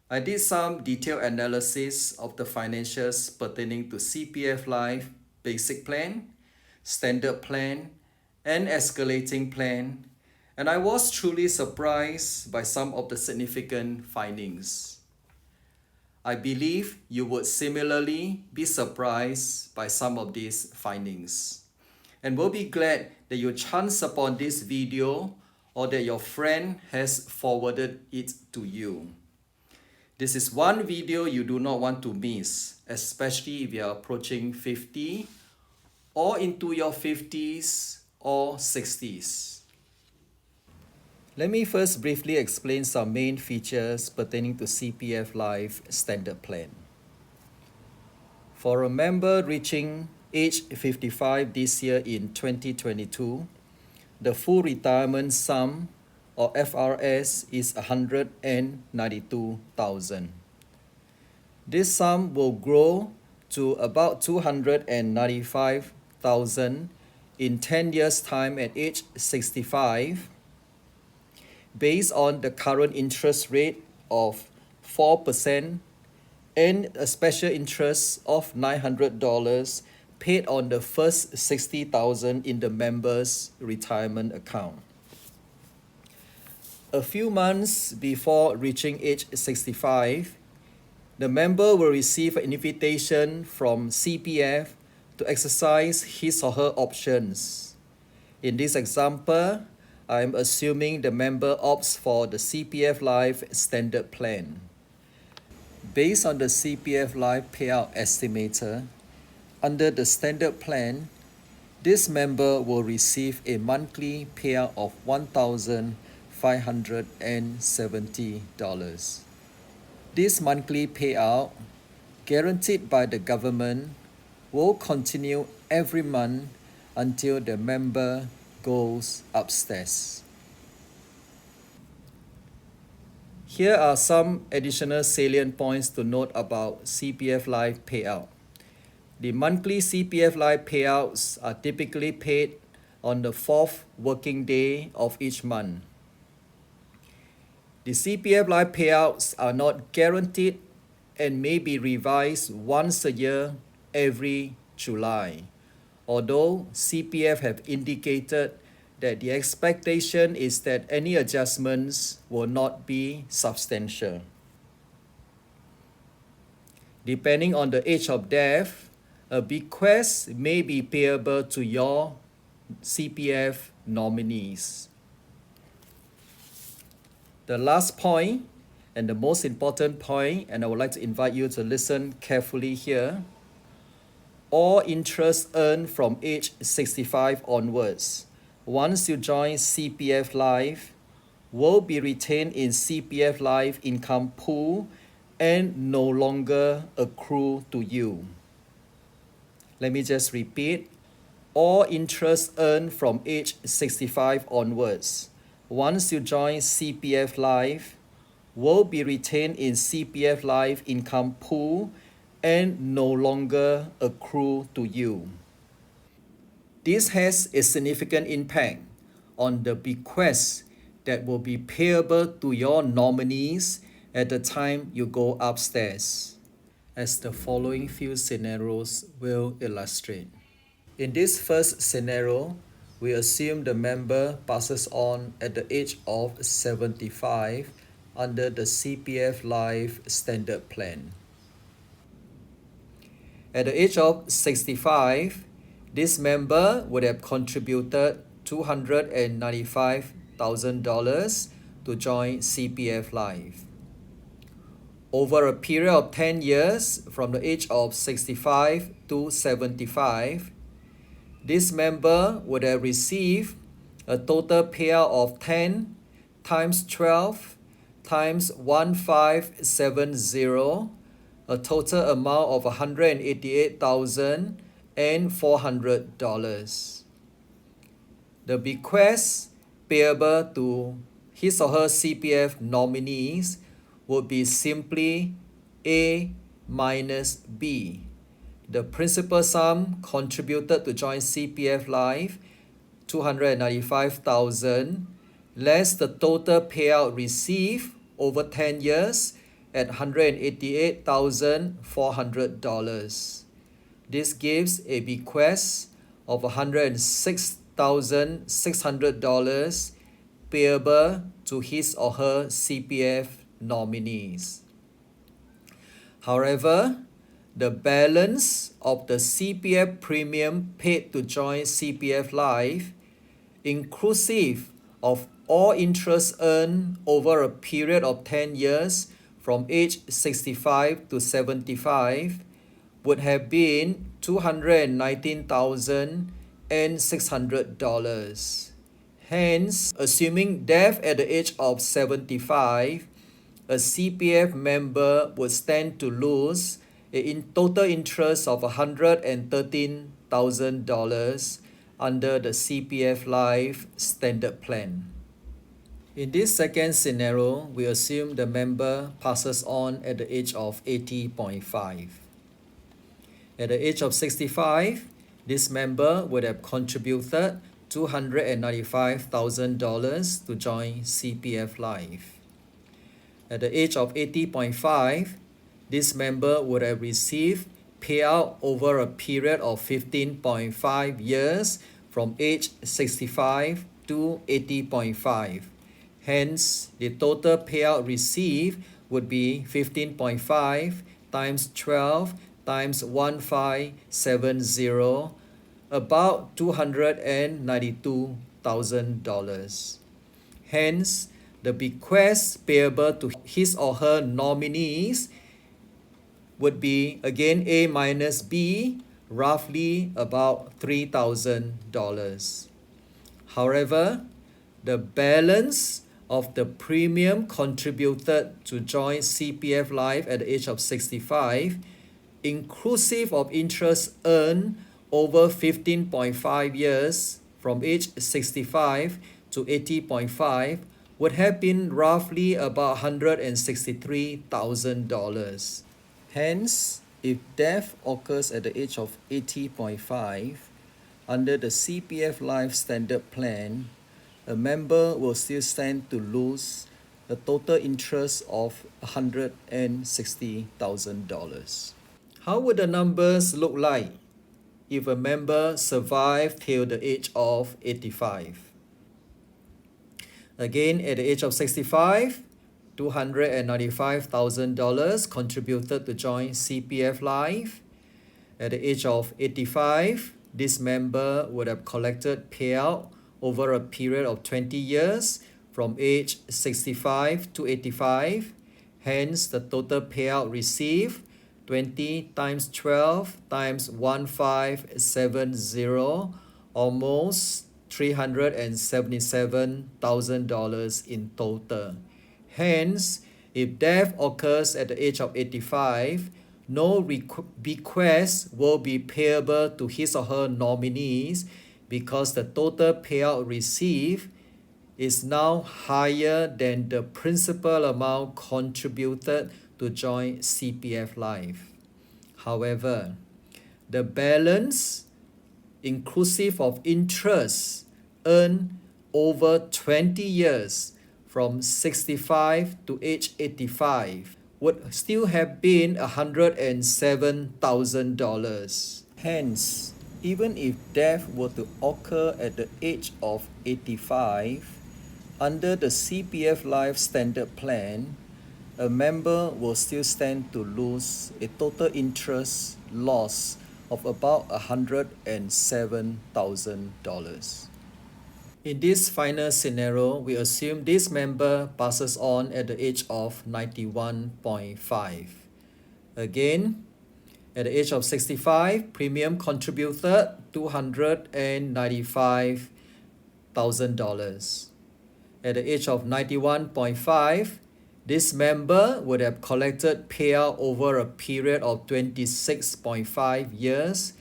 I did some detailed analysis of the financials pertaining to CPF Life Basic Plan, Standard Plan, and Escalating Plan, and I was truly surprised by some of the significant findings. I believe you would similarly be surprised by some of these findings, and will be glad that you chance upon this video or that your friend has forwarded it to you. This is one video you do not want to miss, especially if you are approaching 50 or into your 50s or 60s. Let me first briefly explain some main features pertaining to CPF Life Standard Plan. For a member reaching age 55 this year in 2022, the full retirement sum or FRS is $192,000. This sum will grow to about $295,000 in 10 years' time at age 65, based on the current interest rate of 4% and a special interest of $900 paid on the first $60,000 in the member's retirement account. A few months before reaching age 65, the member will receive an invitation from CPF to exercise his or her options. In this example, I am assuming the member opts for the CPF Life Standard Plan. Based on the CPF Life Payout Estimator, under the Standard Plan, this member will receive a monthly payout of $1,570. This monthly payout, guaranteed by the government, will continue every month until the member goes upstairs. Here are some additional salient points to note about CPF Life payout. The monthly CPF Life payouts are typically paid on the 4th working day of each month. The CPF Life payouts are not guaranteed and may be revised once a year every July, although CPF have indicated that the expectation is that any adjustments will not be substantial. Depending on the age of death, a bequest may be payable to your CPF nominees. The last point, and the most important point, and I would like to invite you to listen carefully here, all interest earned from age 65 onwards, once you join CPF Life, will be retained in CPF Life income pool and no longer accrue to you. Let me just repeat. All interest earned from age 65 onwards, once you join CPF Life, will be retained in CPF Life income pool and no longer accrue to you. This has a significant impact on the bequests that will be payable to your nominees at the time you go upstairs, as the following few scenarios will illustrate. In this first scenario, we assume the member passes on at the age of 75 under the CPF Life Standard Plan. At the age of 65, this member would have contributed $295,000 to join CPF Life. Over a period of 10 years, from the age of 65 to 75, this member would have received a total payout of 10 times 12 times 1570, a total amount of $188,400. The bequest payable to his or her CPF nominees would be simply A minus B. The principal sum contributed to join CPF Life, $295,000, less the total payout received over 10 years at $188,400. This gives a bequest of $106,600 payable to his or her CPF nominees. However, the balance of the CPF premium paid to join CPF Life, inclusive of all interest earned over a period of 10 years from age 65 to 75, would have been $219,600. Hence, assuming death at the age of 75, a CPF member would stand to lose a total interest of $113,000 under the CPF Life Standard Plan. In this second scenario, we assume the member passes on at the age of 80.5. At the age of 65, this member would have contributed $295,000 to join CPF Life. At the age of 80.5, this member would have received payout over a period of 15.5 years from age 65 to 80.5. Hence, the total payout received would be 15.5 times 12 times 1570, about $292,000. Hence, the bequest payable to his or her nominees would be again A minus B, roughly about $3,000. However, the balance of the premium contributed to join CPF Life at the age of 65, inclusive of interest earned over 15.5 years from age 65 to 80.5, would have been roughly about $163,000. Hence, if death occurs at the age of 80.5, under the CPF Life Standard Plan, a member will still stand to lose a total interest of $160,000. How would the numbers look like if a member survived till the age of 85? Again, at the age of 65, $295,000 contributed to join CPF Life. At the age of 85, this member would have collected payout over a period of 20 years from age 65 to 85. Hence, the total payout received 20 times 12 times 1570, almost $377,000 in total. Hence, if death occurs at the age of 85, no bequest will be payable to his or her nominees because the total payout received is now higher than the principal amount contributed to join CPF Life. However, the balance, inclusive of interest earned over 20 years from 65 to age 85, would still have been $107,000. Hence, even if death were to occur at the age of 85, under the CPF Life Standard Plan, a member will still stand to lose a total interest loss of about $107,000. In this final scenario, we assume this member passes on at the age of 91.5. Again, at the age of 65, premium contributed $295,000. At the age of 91.5, this member would have collected payout over a period of 26.5 years.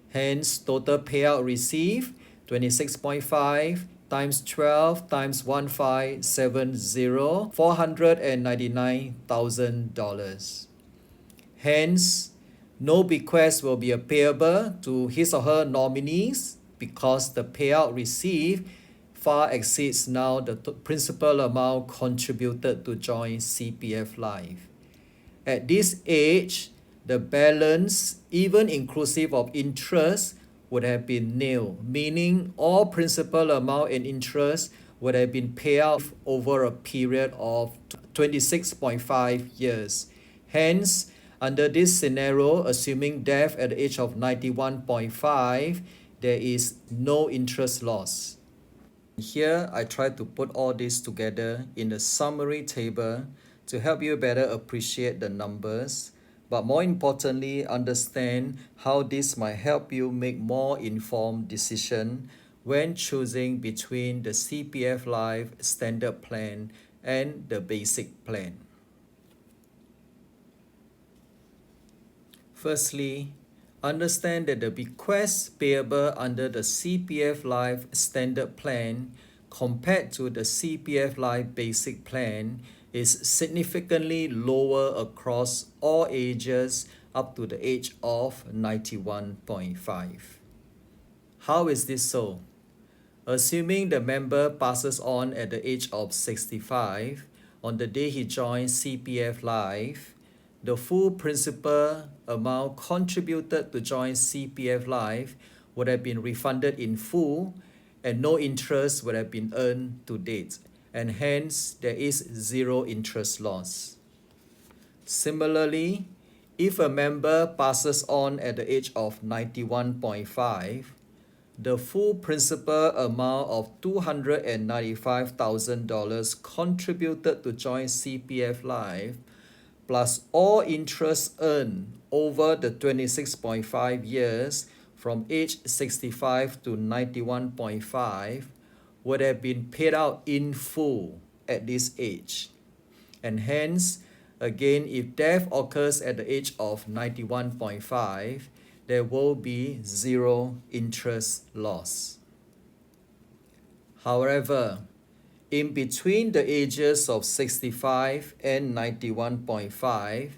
Hence, total payout received 26.5 times 12 times 1570, $499,000. Hence, no bequest will be payable to his or her nominees because the payout received far exceeds now the principal amount contributed to join CPF Life. At this age, the balance, even inclusive of interest, would have been nil, meaning all principal amount and interest would have been paid out over a period of 26.5 years. Hence, under this scenario, assuming death at the age of 91.5, there is no interest loss. Here, I try to put all this together in the summary table to help you better appreciate the numbers, but more importantly, understand how this might help you make more informed decision when choosing between the CPF Life Standard Plan and the Basic Plan. Firstly, understand that the bequests payable under the CPF Life Standard Plan compared to the CPF Life Basic Plan is significantly lower across all ages up to the age of 91.5. How is this so? Assuming the member passes on at the age of 65 on the day he joins CPF Life, the full principal amount contributed to join CPF Life would have been refunded in full and no interest would have been earned to date, and hence there is zero interest loss. Similarly, if a member passes on at the age of 91.5, the full principal amount of $295,000 contributed to join CPF Life plus all interest earned over the 26.5 years from age 65 to 91.5 would have been paid out in full at this age. And hence, again, if death occurs at the age of 91.5, there will be zero interest loss. However, in between the ages of 65 and 91.5,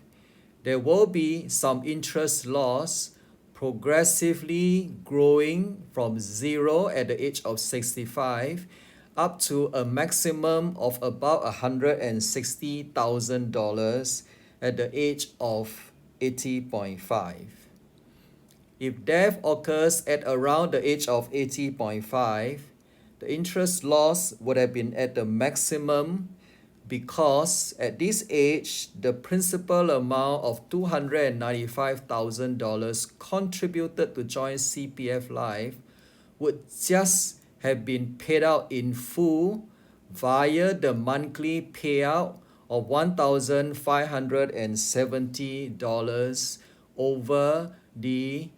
there will be some interest loss progressively growing from zero at the age of 65 up to a maximum of about $160,000 at the age of 80.5. If death occurs at around the age of 80.5, the interest loss would have been at the maximum because at this age, the principal amount of $295,000 contributed to join CPF Life would just have been paid out in full via the monthly payout of $1,570 over the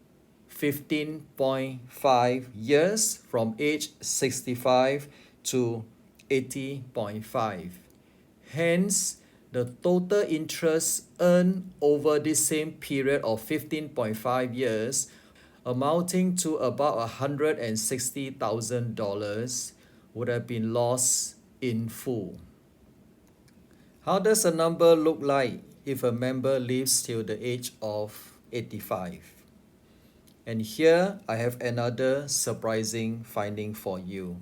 15.5 years from age 65 to 80.5. Hence, the total interest earned over this same period of 15.5 years, amounting to about $160,000, would have been lost in full. How does a number look like if a member lives till the age of 85? And here I have another surprising finding for you.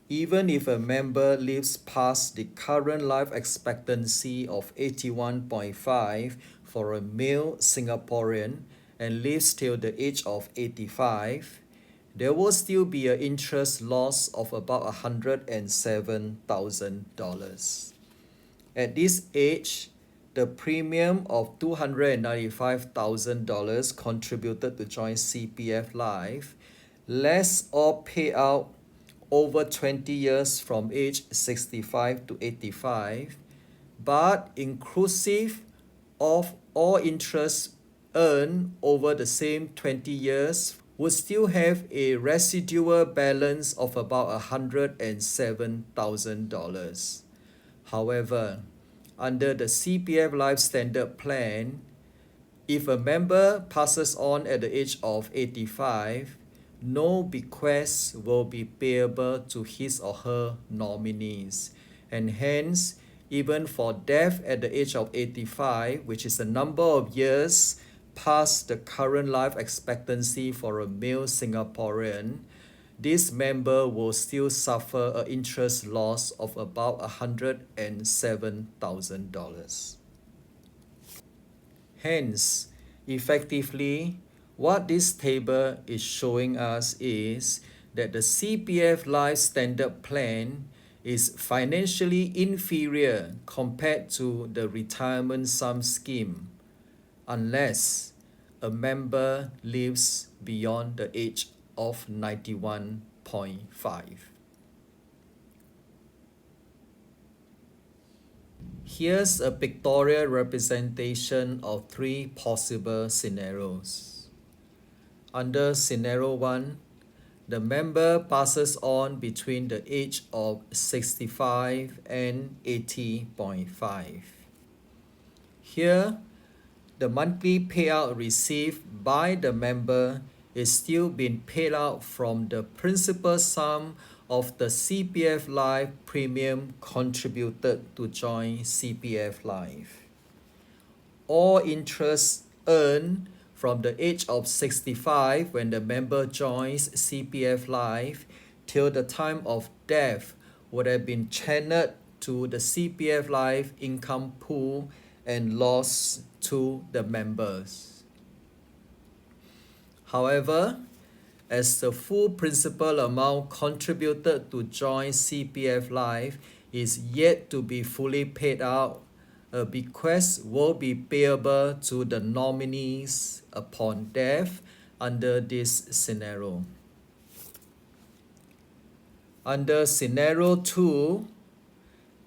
Even if a member lives past the current life expectancy of 81.5 for a male Singaporean and lives till the age of 85, there will still be an interest loss of about $107,000. At this age, the premium of $295,000 contributed to join CPF Life, less all payout over 20 years from age 65 to 85, but inclusive of all interest earned over the same 20 years, would still have a residual balance of about $107,000. However, under the CPF Life Standard Plan, if a member passes on at the age of 85, no bequests will be payable to his or her nominees. And hence, even for death at the age of 85, which is a number of years past the current life expectancy for a male Singaporean, this member will still suffer an interest loss of about $107,000. Hence, effectively, what this table is showing us is that the CPF Life Standard Plan is financially inferior compared to the retirement sum scheme unless a member lives beyond the age of 91.5. Here's a pictorial representation of three possible scenarios. Under scenario 1, the member passes on between the age of 65 and 80.5. Here, the monthly payout received by the member is still being paid out from the principal sum of the CPF Life premium contributed to join CPF Life. All interest earned from the age of 65 when the member joins CPF Life till the time of death would have been channeled to the CPF Life income pool and lost to the members. However, as the full principal amount contributed to join CPF Life is yet to be fully paid out, a bequest will be payable to the nominees upon death under this scenario. Under scenario 2,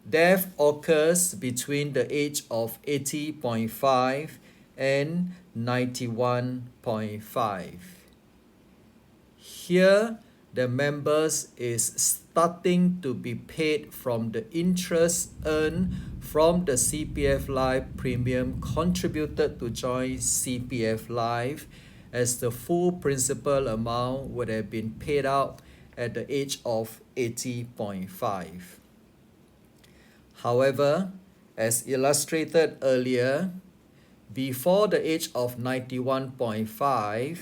death occurs between the age of 80.5 and 91.5. Here, the members is starting to be paid from the interest earned from the CPF Life premium contributed to join CPF Life, as the full principal amount would have been paid out at the age of 80.5. However, as illustrated earlier, before the age of 91.5,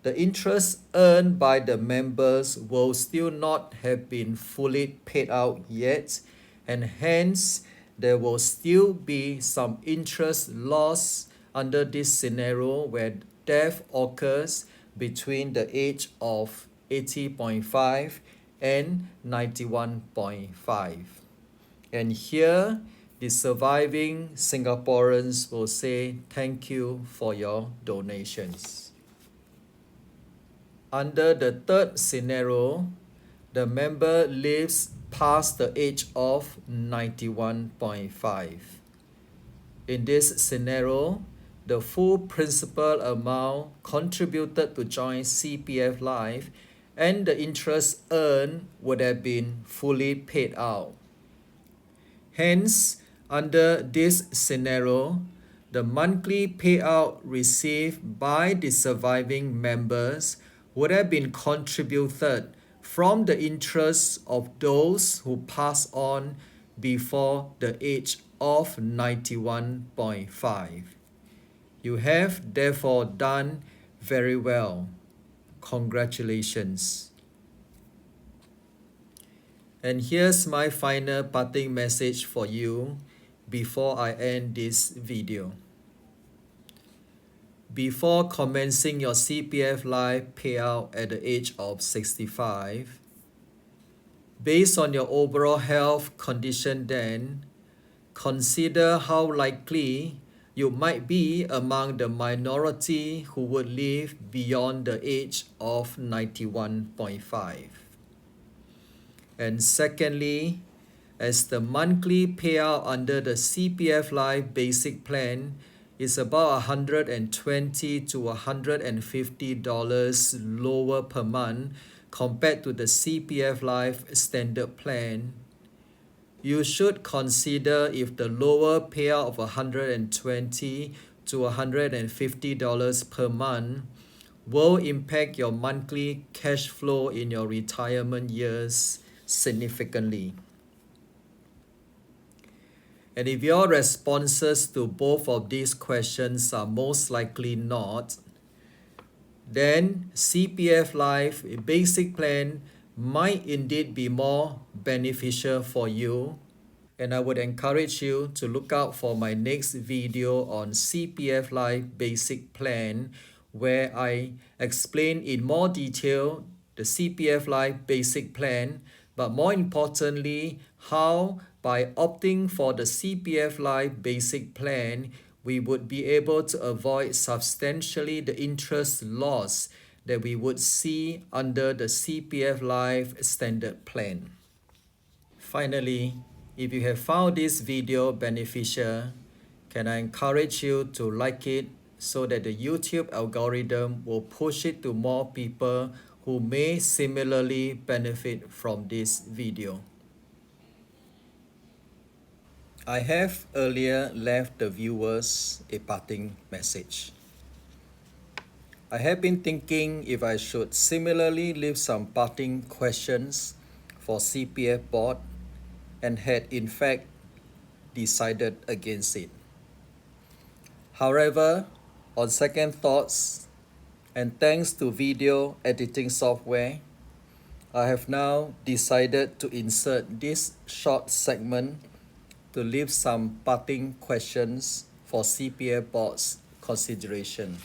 the interest earned by the members will still not have been fully paid out yet, and hence there will still be some interest loss under this scenario where death occurs between the age of 80.5 and 91.5. And here, the surviving Singaporeans will say thank you for your donations. Under the third scenario, the member lives past the age of 91.5. In this scenario, the full principal amount contributed to join CPF Life and the interest earned would have been fully paid out. Hence, under this scenario, the monthly payout received by the surviving members would have been contributed from the interests of those who pass on before the age of 91.5. You have therefore done very well. Congratulations. And here's my final parting message for you before I end this video. Before commencing your CPF Life payout at the age of 65, based on your overall health condition then, consider how likely you might be among the minority who would live beyond the age of 91.5. And secondly, as the monthly payout under the CPF Life basic plan is about $120 to $150 lower per month compared to the CPF Life standard plan, you should consider if the lower payout of $120 to $150 per month will impact your monthly cash flow in your retirement years significantly. And if your responses to both of these questions are most likely not, then CPF Life basic plan might indeed be more beneficial for you. And I would encourage you to look out for my next video on CPF Life Basic Plan, where I explain in more detail the CPF Life Basic Plan, but more importantly, how by opting for the CPF Life Basic Plan, we would be able to avoid substantially the interest loss that we would see under the CPF Life Standard Plan. Finally, if you have found this video beneficial, can I encourage you to like it so that the YouTube algorithm will push it to more people who may similarly benefit from this video. I have earlier left the viewers a parting message. I have been thinking if I should similarly leave some parting questions for CPF board and had in fact decided against it. However, on second thoughts and thanks to video editing software, I have now decided to insert this short segment to leave some parting questions for CPF board's consideration.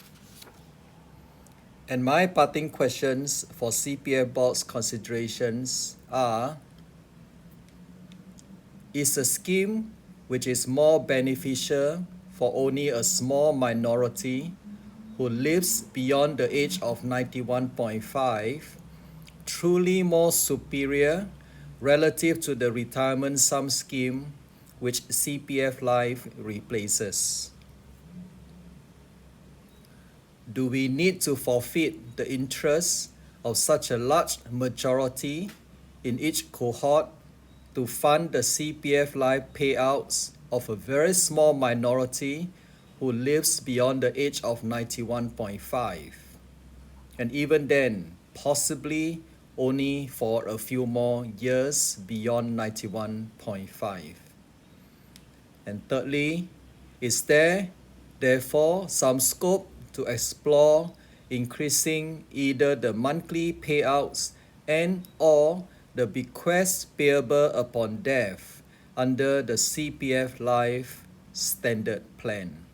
And my parting questions for CPF board's considerations are: is a scheme which is more beneficial for only a small minority who lives beyond the age of 91.5 truly more superior relative to the retirement sum scheme which CPF Life replaces? Do we need to forfeit the interest of such a large majority in each cohort to fund the CPF Life payouts of a very small minority who lives beyond the age of 91.5? And even then, possibly only for a few more years beyond 91.5. And thirdly, is there therefore some scope to explore increasing either the monthly payouts and or the bequest payable upon death under the CPF Life Standard Plan?